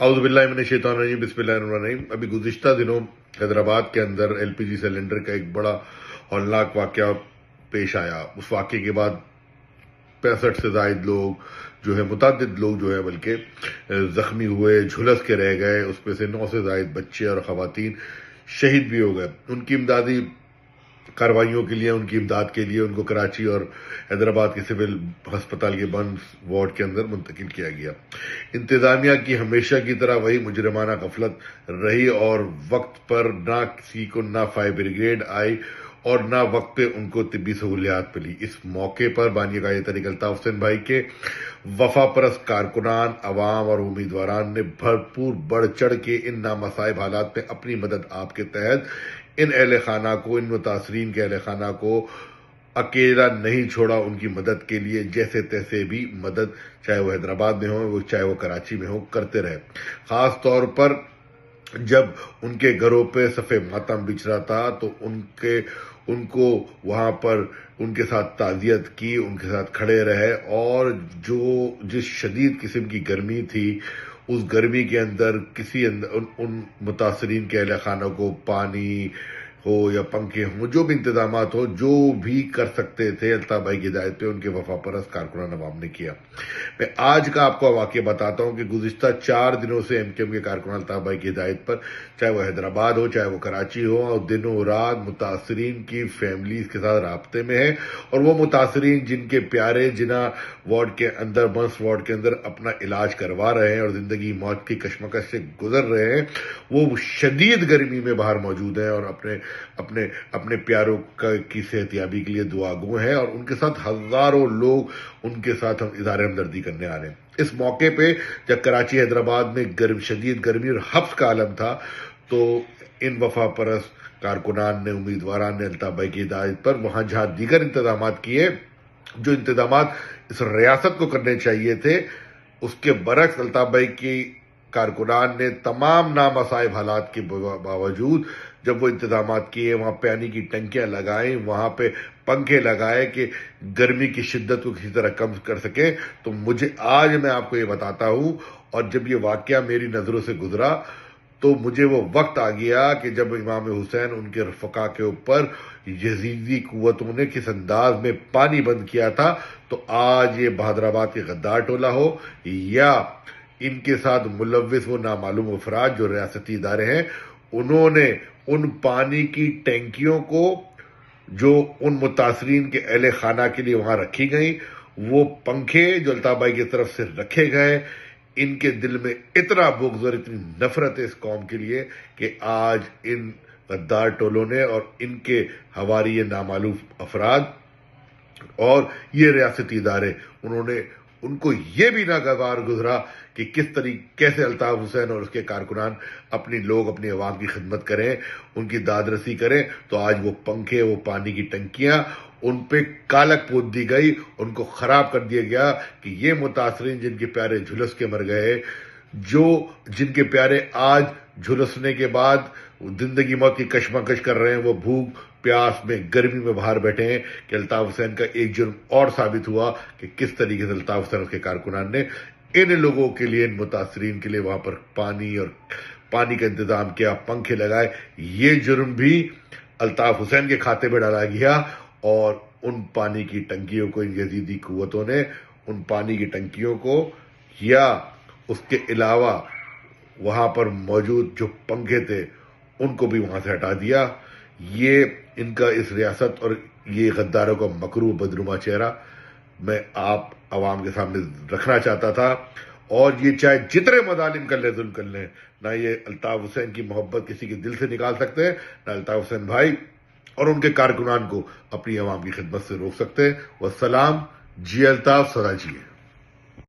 اعوذ باللہ من الشیطان الرجیم، بسم اللہ الرحمن الرحیم۔ ابھی گزشتہ دنوں حیدرآباد کے اندر ایل پی جی سلنڈر کا ایک بڑا ہولناک واقعہ پیش آیا۔ اس واقعے کے بعد 65 سے زائد لوگ جو ہے، متعدد لوگ جو ہے بلکہ زخمی ہوئے، جھلس کے رہ گئے۔ اس میں سے 9 سے زائد بچے اور خواتین شہید بھی ہو گئے۔ ان کی امدادی کارروائیوں کے لیے، ان کی امداد کے لیے ان کو کراچی اور حیدرآباد کے سول ہسپتال کے بند وارڈ کے اندر منتقل کیا گیا۔ انتظامیہ کی ہمیشہ کی طرح وہی مجرمانہ غفلت رہی اور وقت پر نہ کسی کو نہ فائر بریگیڈ آئی اور نہ وقت پہ ان کو طبی سہولیات ملی۔ اس موقع پر بانی قائد طریق الطاف حسین بھائی کے وفا پرست کارکنان، عوام اور امیدواران نے بھرپور بڑھ چڑھ کے ان نامصائب حالات میں اپنی مدد آپ کے تحت ان اہل خانہ کو، ان متاثرین کے اہل خانہ کو اکیلا نہیں چھوڑا۔ ان کی مدد کے لیے جیسے تیسے بھی مدد، چاہے وہ حیدرآباد میں ہو چاہے وہ کراچی میں ہو، کرتے رہے۔ خاص طور پر جب ان کے گھروں پہ صف ماتم بچھ رہا تھا تو ان کو وہاں پر ان کے ساتھ تعزیت کی، ان کے ساتھ کھڑے رہے، اور جس شدید قسم کی گرمی تھی، اس گرمی کے اندر ان متاثرین کے اہل خانہ کو پانی ہو یا پنکھے ہوں، جو بھی انتظامات ہو، جو بھی کر سکتے تھے، الطاف بھائی کی ہدایت پہ ان کے وفا پرست کارکنان عوام نے کیا۔ میں آج کا آپ کو واقعہ بتاتا ہوں کہ گزشتہ 4 دنوں سے ایم کیو ایم کے کارکنان الطاف بھائی کی ہدایت پر، چاہے وہ حیدرآباد ہو چاہے وہ کراچی ہو، اور دنوں رات متاثرین کی فیملیز کے ساتھ رابطے میں ہے، اور وہ متاثرین جن کے پیارے جنہ وارڈ کے اندر، بنس وارڈ کے اندر اپنا علاج کروا رہے ہیں اور زندگی موت کی کشمکش سے گزر رہے ہیں، وہ شدید گرمی میں باہر موجود ہیں اور اپنے پیاروں کی صحت یابی کے لیے دعا گو ہیں، اور ان کے ساتھ ہزاروں لوگ ان کے ساتھ ہم اظہار ہمدردی کرنے آ رہے ہیں۔ اس موقع پہ جب کراچی حیدرآباد میں شدید گرمی اور حبس کا عالم تھا، تو ان وفا پرست کارکنان نے، امیدواران نے الطاف بھائی کی ہدایت پر وہاں جہاں دیگر انتظامات کیے، جو انتظامات اس ریاست کو کرنے چاہیے تھے، اس کے برعکس الطاف بھائی کی کارکنان نے تمام نامصائب حالات کے باوجود جب وہ انتظامات کیے، وہاں پانی کی ٹنکیاں لگائیں، وہاں پہ پنکھے لگائے کہ گرمی کی شدت کو کسی طرح کم کر سکیں، تو آج میں آپ کو یہ بتاتا ہوں، اور جب یہ واقعہ میری نظروں سے گزرا تو مجھے وہ وقت آ گیا کہ جب امام حسین ان کے رفقا کے اوپر یزیدی قوتوں نے کس انداز میں پانی بند کیا تھا، تو آج یہ بہادر آباد کے غدار ٹولہ ہو یا ان کے ساتھ ملوث وہ نامعلوم افراد جو ریاستی ادارے ہیں، انہوں نے ان پانی کی ٹینکیوں کو جو ان متاثرین کے اہل خانہ کے لیے وہاں رکھی گئیں، وہ پنکھے جو الطاف بھائی کی طرف سے رکھے گئے، ان کے دل میں اتنا بغض اور اتنی نفرت ہے اس قوم کے لیے کہ آج ان غدار ٹولوں نے اور ان کے حوالی نامعلوم افراد اور یہ ریاستی ادارے، ان کو یہ بھی ناگوار گزرا کہ کیسے الطاف حسین اور اس کے کارکنان اپنی عوام کی خدمت کریں، ان کی داد رسی کریں، تو آج وہ پنکھے، وہ پانی کی ٹنکیاں، ان پہ کالک پوت دی گئی، ان کو خراب کر دیا گیا کہ یہ متاثرین جن کے پیارے جھلس کے مر گئے، جن کے پیارے آج جھلسنے کے بعد زندگی موت کی کشمکش کر رہے ہیں، وہ بھوک پیاس میں گرمی میں باہر بیٹھے ہیں، کہ الطاف حسین کا ایک جرم اور ثابت ہوا کہ کس طریقے سے الطاف حسین کے کارکنان نے ان لوگوں کے لیے، ان متاثرین کے لیے وہاں پر پانی کا انتظام کیا، پنکھے لگائے۔ یہ جرم بھی الطاف حسین کے کھاتے میں ڈالا گیا، اور ان پانی کی ٹنکیوں کو، ان یزیدی قوتوں نے ان پانی کی ٹنکیوں کو یا اس کے علاوہ وہاں پر موجود جو پنکھے تھے ان کو بھی وہاں سے ہٹا دیا۔ یہ ان کا اس ریاست اور یہ غداروں کا مکروہ بدنما چہرہ میں آپ عوام کے سامنے رکھنا چاہتا تھا، اور یہ چاہے جتنے مظالم کر لیں، ظلم کر لیں، نہ یہ الطاف حسین کی محبت کسی کے دل سے نکال سکتے ہیں، نہ الطاف حسین بھائی اور ان کے کارکنان کو اپنی عوام کی خدمت سے روک سکتے ہیں۔ والسلام، جی الطاف، سدا جیے۔